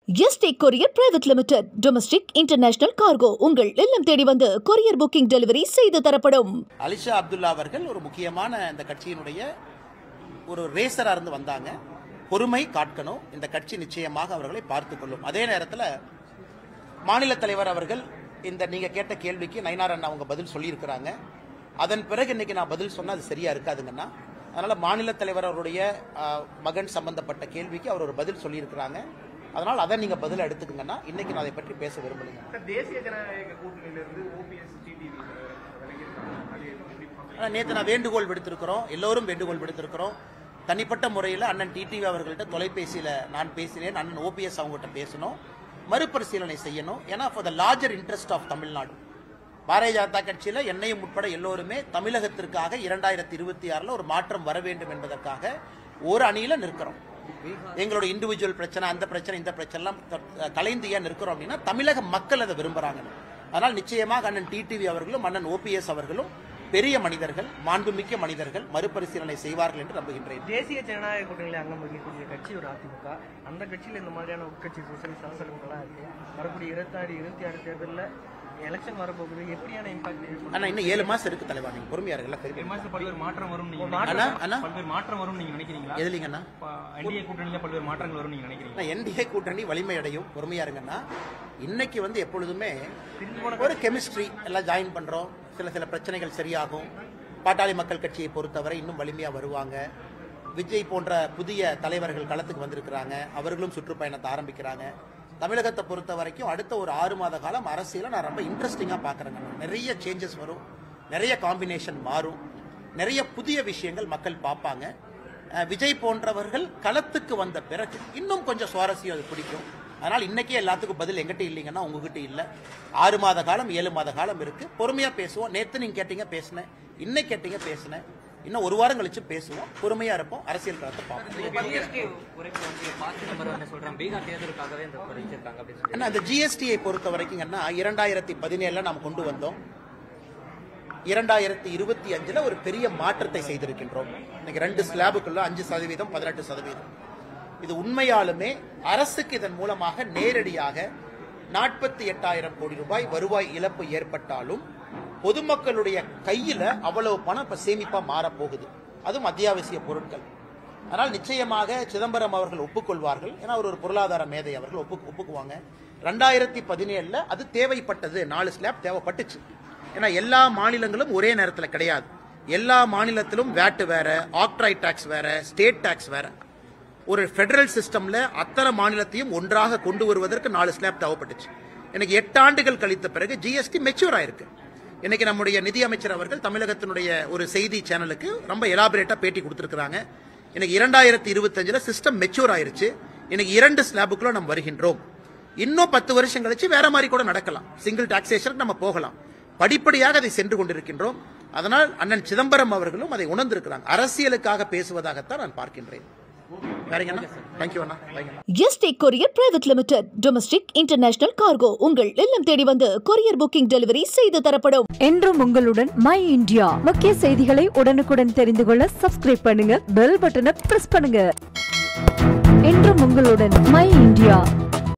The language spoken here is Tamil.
ST Courier Private Limited, Domestic International Cargo. உங்கள் இல்லம் தேடி வந்து கொரியர் புக்கிங் டெலிவரி செய்து தரப்படும். அலிஷா அப்துல்லா அவர்கள் ஒரு முக்கியமான இந்த கட்சியினுடைய ஒரு ரேசரா இருந்து வந்தாங்க. பொறுமை காட்கணும். இந்த கட்சி நிச்சயமாக அவர்களை பார்த்துக் கொள்ளும். அதே நேரத்தில் மாநில தலைவர் அவர்கள் இந்த நீங்க கேட்ட கேள்விக்கு நயினார் அண்ணா அவங்க பதில் சொல்லியிருக்கிறாங்க. அதன் பிறகு இன்னைக்கு நான் பதில் சொன்னா அது சரியா இருக்காதுங்கன்னா, அதனால மாநில தலைவர் அவருடைய மகன் சம்பந்தப்பட்ட கேள்விக்கு அவர் ஒரு பதில் சொல்லியிருக்கிறாங்க. அதனால் அதை நீங்க பதில் எடுத்துக்கங்கன்னா இன்னைக்கு நான் அதை பற்றி பேச விரும்பலைங்க. தேசிய ஜனநாயக கூட்டணியிலிருந்து ஓபிஎஸ் டிடிவி நேற்று நான் வேண்டுகோள் விடுத்திருக்கிறோம், எல்லோரும் வேண்டுகோள் விடுத்திருக்கிறோம். தனிப்பட்ட முறையில் அண்ணன் டிடிவி அவர்கள்ட்ட தொலைபேசியில் நான் பேசினேன். அண்ணன் ஓபிஎஸ் அவங்ககிட்ட பேசணும், மறுபரிசீலனை செய்யணும். ஏன்னா for the larger interest of Tamil Nadu, Bharatiya Janata கட்சியில் என்னையும் உட்பட எல்லோருமே தமிழகத்திற்காக 2026 ஒரு மாற்றம் வர வேண்டும் என்பதற்காக ஒரு அணியில நிற்கிறோம். எங்களோட இண்டிவிஜுவல் பிரச்சனை, அந்த பிரச்சனை, இந்த பிரச்சனை எல்லாம் கலைந்து ஏன் நிற்கிறோம் அப்படின்னா தமிழக மக்கள் அதை விரும்புறாங்க. அதனால் நிச்சயமாக அண்ணன் டிடிவி அவர்களும் அண்ணன் ஓபிஎஸ் அவர்களும் பெரிய மனிதர்கள், மாண்புமிக்க மனிதர்கள், மறுபரிசீலனை செய்வார்கள் என்று நம்புகின்றேன். தேசிய ஜனநாயக கூட்டணியில் அங்கம் வகிக்கக்கூடிய கட்சி ஒரு அதிமுக. அந்த கட்சியில் இந்த மாதிரியான உட்கட்சி சலசலங்கள்லாம் இருக்கு. வரக்கூடிய 26 தேர்தலில் எலெக்ஷன் வரப்போகுது. எப்படியான இம்பாக்ட்? ஆனா இன்னும் 7 மாசம் இருக்கு தலைவா, நீங்க பொறுமையா இருக்கலாம். பல்வேறு மாற்றம் வரும் பல்வேறு மாற்றம் வரும் நீங்க நினைக்கிறீங்களா? எதுலீங்கண்ணா? என்டிஏ கூட்டணியில பல்வேறு மாற்றங்கள் வரும் நீங்க நினைக்கிறீங்களா? என்டிஏ கூட்டணி வலிமை அடையும், பொறுமையா இருங்கன்னா. இன்னைக்கு எப்பொழுதுமே ஒரு கெமிஸ்ட்ரி எல்லாம் ஜாயின் பண்றோம். சில பிரச்சனைகள் சரியாகும். பாட்டாளி மக்கள் கட்சியை பொறுத்தவரை இன்னும் வலிமையா வருவாங்க. விஜய் போன்ற புதிய தலைவர்கள் களத்துக்கு வந்திருக்கிறாங்க, அவர்களும் சுற்றுப்பயணத்தை ஆரம்பிக்கிறாங்க. தமிழகத்தை பொறுத்த வரைக்கும் அடுத்த ஒரு 6 மாத காலம் அரசியலை நான் ரொம்ப இன்ட்ரெஸ்டிங்காக பார்க்குறேங்க. நிறைய சேஞ்சஸ் வரும், நிறைய காம்பினேஷன் மாறும், நிறைய புதிய விஷயங்கள் மக்கள் பார்ப்பாங்க. விஜய் போன்றவர்கள் களத்துக்கு வந்த பிறகு இன்னும் கொஞ்சம் சுவாரஸ்யம் அது பிடிக்கும். அதனால் இன்னைக்கே எல்லாத்துக்கும் பதில் எங்கிட்ட இல்லைங்கன்னா உங்ககிட்ட இல்லை. 6 மாத காலம் 7 மாத காலம் இருக்கு, பொறுமையா பேசுவோம். நேற்று நீங்க கேட்டீங்க பேசினேன், இன்னைக்கு கேட்டீங்க பேசினேன், இன்னும் 1 வாரம் கழிச்சு பேசுவோம். பொறுமையா இருப்போம், அரசியல் களத்தை பார்ப்போம். அந்த ஜிஎஸ்டியை பொறுத்த வரைக்கும் 2017 நாம் கொண்டு வந்தோம். 2025 ஒரு பெரிய மாற்றத்தை செய்திருக்கின்றோம். இன்னைக்கு 2 ஸ்லாபுக்குள்ள 5%, 18%. இது உண்மையாலுமே அரசுக்கு இதன் மூலமாக நேரடியாக 48,000 கோடி ரூபாய் வருவாய் இழப்பு ஏற்பட்டாலும் பொதுமக்களுடைய கையில அவ்வளவு பணம் இப்ப சேமிப்பா மாறப்போகுது. அதுவும் அத்தியாவசிய பொருட்கள். அதனால் நிச்சயமாக சிதம்பரம் அவர்கள் ஒப்புக்கொள்வார்கள். ஏன்னா அவர் ஒரு பொருளாதார மேதை, அவர்கள் ஒப்புக்குவாங்க. 2017 அது தேவைப்பட்டது, 4 ஸ்லாப் தேவைப்பட்டுச்சு. ஏன்னா எல்லா மாநிலங்களும் ஒரே நேரத்தில் கிடையாது. எல்லா மாநிலத்திலும் வேட் வேற, ஆக்ட்ராய் டாக்ஸ் வேற, ஸ்டேட் டாக்ஸ் வேற. ஒரு பெடரல் சிஸ்டம்ல அத்தனை மாநிலத்தையும் ஒன்றாக கொண்டு வருவதற்கு 4 ஸ்லாப் தேவைப்பட்டுச்சு. எனக்கு 8 ஆண்டுகள் கழித்த பிறகு ஜிஎஸ்டி மெச்சூர் ஆயிருக்கு. இன்னைக்கு நம்முடைய நிதியமைச்சர் அவர்கள் தமிழகத்தினுடைய ஒரு செய்தி சேனலுக்கு ரொம்ப எலாபரேட்டா பேட்டி கொடுத்திருக்கிறாங்க. எனக்கு 2025 சிஸ்டம் மெச்சூர் ஆயிருச்சு. இன்னைக்கு 2 ஸ்லாபுக்குள்ள நம்ம வருகின்றோம். இன்னும் 10 வருஷம் கழிச்சு வேற மாதிரி கூட நடக்கலாம். சிங்கிள் டாக்ஸேஷனுக்கு நம்ம போகலாம். படிப்படியாக அதை சென்று கொண்டிருக்கின்றோம். அதனால் அண்ணன் சிதம்பரம் அவர்களும் அதை உணர்ந்திருக்கிறாங்க. அரசியலுக்காக பேசுவதாகத்தான் நான் பார்க்கின்றேன். ST Courier Private Limited, Domestic International Cargo. உங்கள் இல்லம் தேடி வந்து கொரியர் புக்கிங் டெலிவரி செய்து தரப்படும். என்றும் உங்களுடன் மை இந்தியா. முக்கிய செய்திகளை உடனுக்குடன் தெரிந்து கொள்ள சப்ஸ்கிரைப் பண்ணுங்க, பெல் பட்டனை பிரஸ் பண்ணுங்க. என்றும் உங்களுடன் மை இந்தியா.